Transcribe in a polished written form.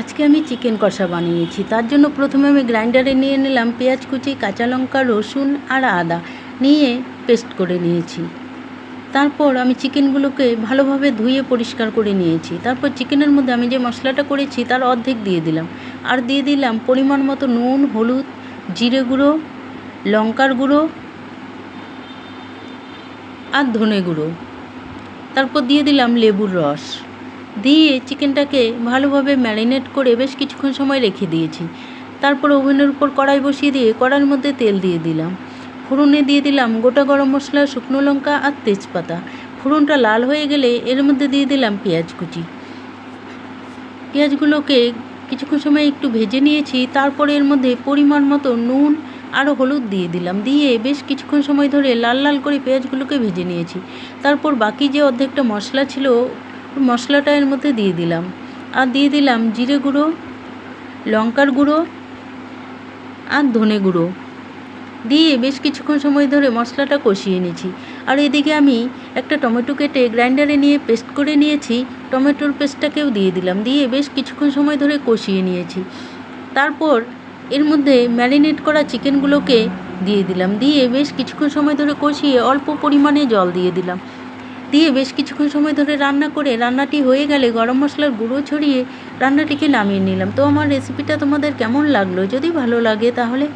আজকে আমি চিকেন কষা বানিয়েছি। তার জন্য প্রথমে আমি গ্রাইন্ডারে নিয়ে নিলাম পেঁয়াজ কুচি, কাঁচা লঙ্কা, রসুন আর আদা নিয়ে পেস্ট করে নিয়েছি। তারপর আমি চিকেনগুলোকে ভালোভাবে ধুয়ে পরিষ্কার করে নিয়েছি। তারপর চিকেনের মধ্যে আমি যে মশলাটা করেছি তার অর্ধেক দিয়ে দিলাম, আর দিয়ে দিলাম পরিমাণ মতো নুন, হলুদ, জিরে গুঁড়ো, লঙ্কার গুঁড়ো আর ধনে গুঁড়ো। তারপর দিয়ে দিলাম লেবুর রস। দিয়ে চিকেনটাকে ভালোভাবে ম্যারিনেট করে বেশ কিছুক্ষণ সময় রেখে দিয়েছি। তারপর ওভেনের উপর কড়াই বসিয়ে দিয়ে কড়াইয়ের মধ্যে তেল দিয়ে দিলাম। ফোড়নে দিয়ে দিলাম গোটা গরম মশলা, শুকনো লঙ্কা আর তেজপাতা। ফোড়নটা লাল হয়ে গেলে এর মধ্যে দিয়ে দিলাম পেঁয়াজ কুচি। পেঁয়াজগুলোকে কিছুক্ষণ সময় একটু ভেজে নিয়েছি। তারপরে এর মধ্যে পরিমাণ মতো নুন আর হলুদ দিয়ে দিলাম। দিয়ে বেশ কিছুক্ষণ সময় ধরে লাল লাল করে পেঁয়াজগুলোকে ভেজে নিয়েছি। তারপর বাকি যে অর্ধেকটা মশলা ছিল মশলাটা এর মধ্যে দিয়ে দিলাম, আর দিয়ে দিলাম জিরে গুঁড়ো, লঙ্কার গুঁড়ো আর ধনে গুঁড়ো। দিয়ে বেশ কিছুক্ষণ সময় ধরে মশলাটা কষিয়ে নিয়েছি। আর এদিকে আমি একটা টমেটো কেটে গ্রাইন্ডারে নিয়ে পেস্ট করে নিয়েছি। টমেটোর পেস্টটাকেও দিয়ে দিলাম, দিয়ে বেশ কিছুক্ষণ সময় ধরে কষিয়ে নিয়েছি। তারপর এর মধ্যে ম্যারিনেট করা চিকেনগুলোকে দিয়ে দিলাম, দিয়ে বেশ কিছুক্ষণ সময় ধরে কষিয়ে অল্প পরিমাণে জল দিয়ে দিলাম। দিয়ে বেশ কিছুক্ষণ সময় ধরে রান্না করে রান্নাটি হয়ে গেলে গরম মশলার গুঁড়ো ছড়িয়ে রান্নাটিকে নামিয়ে নিলাম। তো আমার রেসিপিটা তোমাদের কেমন লাগলো? যদি ভালো লাগে তাহলে